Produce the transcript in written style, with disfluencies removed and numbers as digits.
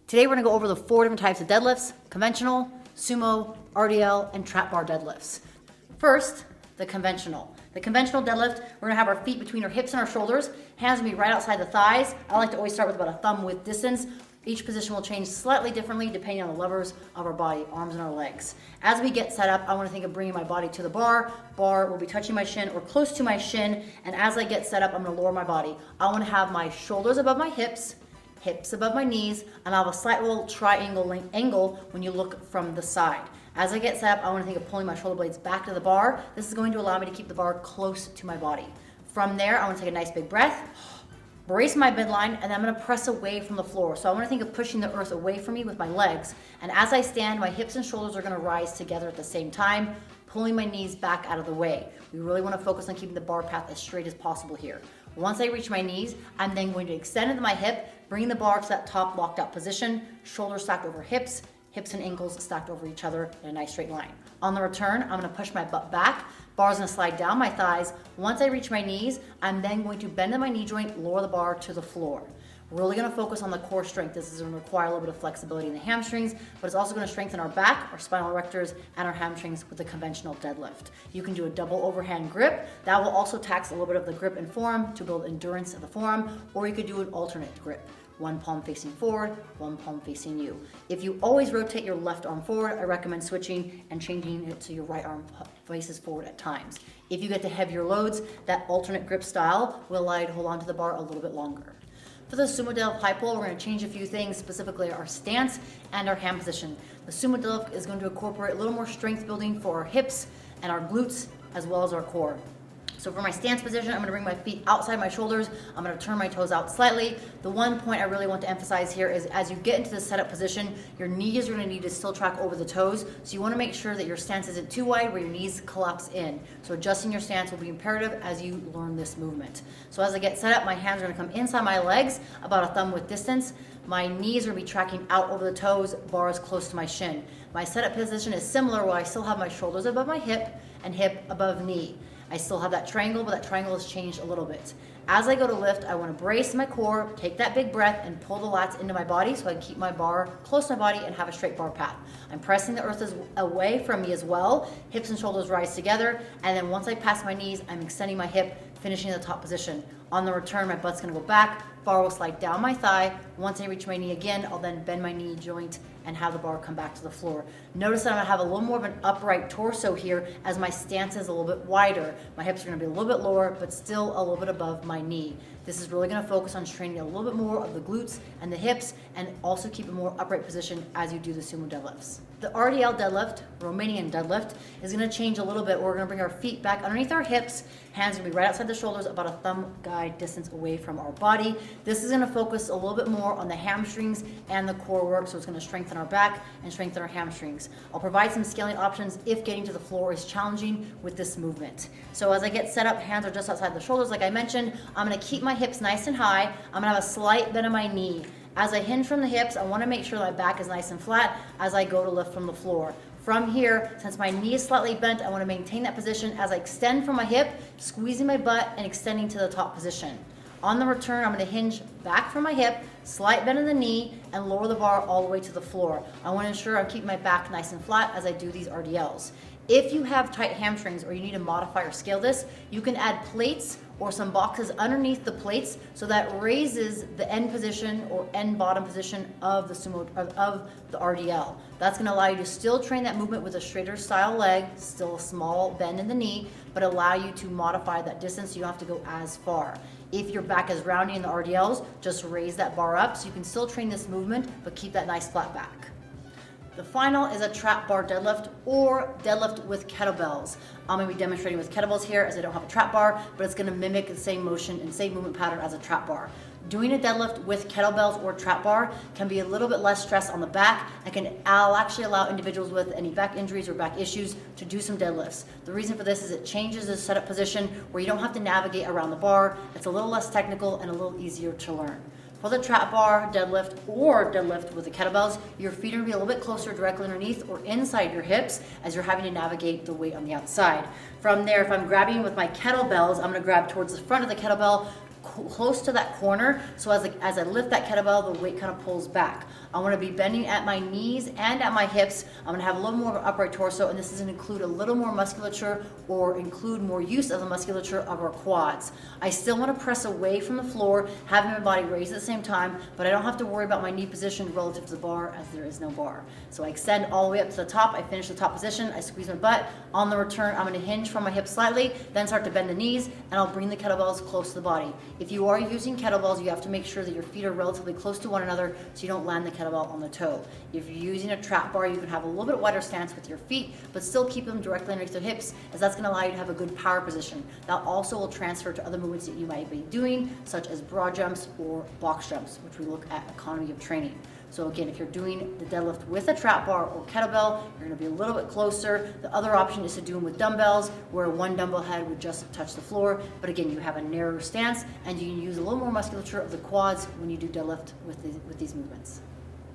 Today we're gonna go over the 4 different types of deadlifts: conventional, sumo, RDL, and trap bar deadlifts. First, the conventional. The conventional deadlift, we're gonna have our feet between our hips and our shoulders, hands will be right outside the thighs. I like to always start with about a thumb width distance. Each position will change slightly differently depending on the levers of our body, arms and our legs. As we get set up, I wanna think of bringing my body to the bar. Bar will be touching my shin or close to my shin, and as I get set up, I'm gonna lower my body. I wanna have my shoulders above my hips above my knees, and I'll have a slight little triangle angle when you look from the side. As I get set up, I want to think of pulling my shoulder blades back to the bar. This is going to allow me to keep the bar close to my body. From there, I want to take a nice big breath, brace my midline, and then I'm going to press away from the floor. So I want to think of pushing the earth away from me with my legs. And as I stand, my hips and shoulders are going to rise together at the same time, pulling my knees back out of the way. We really want to focus on keeping the bar path as straight as possible here. Once I reach my knees, I'm then going to extend into my hip, bringing the bar to that top locked out position, shoulders stacked over hips and ankles stacked over each other in a nice straight line. On the return, I'm gonna push my butt back, bar's gonna slide down my thighs. Once I reach my knees, I'm then going to bend in my knee joint, lower the bar to the floor. Really gonna focus on the core strength. This is gonna require a little bit of flexibility in the hamstrings, but it's also gonna strengthen our back, our spinal erectors, and our hamstrings with the conventional deadlift. You can do a double overhand grip. That will also tax a little bit of the grip and forearm to build endurance of the forearm, or you could do an alternate grip. One palm facing forward, one palm facing you. If you always rotate your left arm forward, I recommend switching and changing it so your right arm faces forward at times. If you get to heavier loads, that alternate grip style will allow you to hold on to the bar a little bit longer. For the sumo deadlift high pull, we're going to change a few things, specifically our stance and our hand position. The sumo deadlift is going to incorporate a little more strength building for our hips and our glutes, as well as our core. So for my stance position, I'm gonna bring my feet outside my shoulders. I'm gonna turn my toes out slightly. The one point I really want to emphasize here is as you get into the setup position, your knees are gonna need to still track over the toes. So you wanna make sure that your stance isn't too wide where your knees collapse in. So adjusting your stance will be imperative as you learn this movement. So as I get set up, my hands are gonna come inside my legs, about a thumb width distance. My knees are gonna be tracking out over the toes, bars close to my shin. My setup position is similar where I still have my shoulders above my hip and hip above knee. I still have that triangle, but that triangle has changed a little bit. As I go to lift, I want to brace my core, take that big breath, and pull the lats into my body so I can keep my bar close to my body and have a straight bar path. I'm pressing the earth away from me as well. Hips and shoulders rise together, and then once I pass my knees, I'm extending my hip, finishing in the top position. On the return, my butt's gonna go back, bar will slide down my thigh. Once I reach my knee again, I'll then bend my knee joint and have the bar come back to the floor. Notice that I'm gonna have a little more of an upright torso here as my stance is a little bit wider. My hips are gonna be a little bit lower, but still a little bit above my knee. This is really gonna focus on training a little bit more of the glutes and the hips, and also keep a more upright position as you do the sumo deadlifts. The RDL deadlift, Romanian deadlift, is gonna change a little bit. We're gonna bring our feet back underneath our hips, hands are gonna be right outside the shoulders, about a thumb guide distance away from our body. This is gonna focus a little bit more on the hamstrings and the core work, so it's gonna strengthen our back and strengthen our hamstrings. I'll provide some scaling options if getting to the floor is challenging with this movement. So as I get set up, hands are just outside the shoulders like I mentioned. I'm gonna keep my hips nice and high. I'm gonna have a slight bend of my knee. As I hinge from the hips, I wanna make sure that my back is nice and flat as I go to lift from the floor. From here, since my knee is slightly bent, I wanna maintain that position as I extend from my hip, squeezing my butt and extending to the top position. On the return, I'm gonna hinge back from my hip, slight bend in the knee, and lower the bar all the way to the floor. I wanna ensure I'm keeping my back nice and flat as I do these RDLs. If you have tight hamstrings or you need to modify or scale this, you can add plates or some boxes underneath the plates so that raises the end position or end bottom position of the sumo, of the RDL. That's gonna allow you to still train that movement with a straighter style leg, still a small bend in the knee, but allow you to modify that distance so you don't have to go as far. If your back is rounding in the RDLs, just raise that bar up so you can still train this movement, but keep that nice flat back. The final is a trap bar deadlift or deadlift with kettlebells. I'm gonna be demonstrating with kettlebells here as I don't have a trap bar, but it's gonna mimic the same motion and same movement pattern as a trap bar. Doing a deadlift with kettlebells or trap bar can be a little bit less stress on the back and I'll actually allow individuals with any back injuries or back issues to do some deadlifts. The reason for this is it changes the setup position where you don't have to navigate around the bar. It's a little less technical and a little easier to learn. For the trap bar deadlift or deadlift with the kettlebells, your feet are gonna be a little bit closer directly underneath or inside your hips as you're having to navigate the weight on the outside. From there, if I'm grabbing with my kettlebells, I'm gonna grab towards the front of the kettlebell, close to that corner, so as I lift that kettlebell, the weight kind of pulls back. I want to be bending at my knees and at my hips. I'm going to have a little more of an upright torso, and this doesn't include a little more musculature or include more use of the musculature of our quads. I still want to press away from the floor, having my body raised at the same time, but I don't have to worry about my knee position relative to the bar, as there is no bar. So I extend all the way up to the top, I finish the top position, I squeeze my butt. On the return, I'm going to hinge from my hips slightly, then start to bend the knees, and I'll bring the kettlebells close to the body. If you are using kettlebells, you have to make sure that your feet are relatively close to one another so you don't land the kettlebell on the toe. If you're using a trap bar, you can have a little bit wider stance with your feet, but still keep them directly underneath your hips, as that's going to allow you to have a good power position. That also will transfer to other movements that you might be doing, such as broad jumps or box jumps, which we look at economy of training. So again, if you're doing the deadlift with a trap bar or kettlebell, you're going to be a little bit closer. The other option is to do them with dumbbells, where one dumbbell head would just touch the floor. But again, you have a narrower stance, and you can use a little more musculature of the quads when you do deadlift with these movements.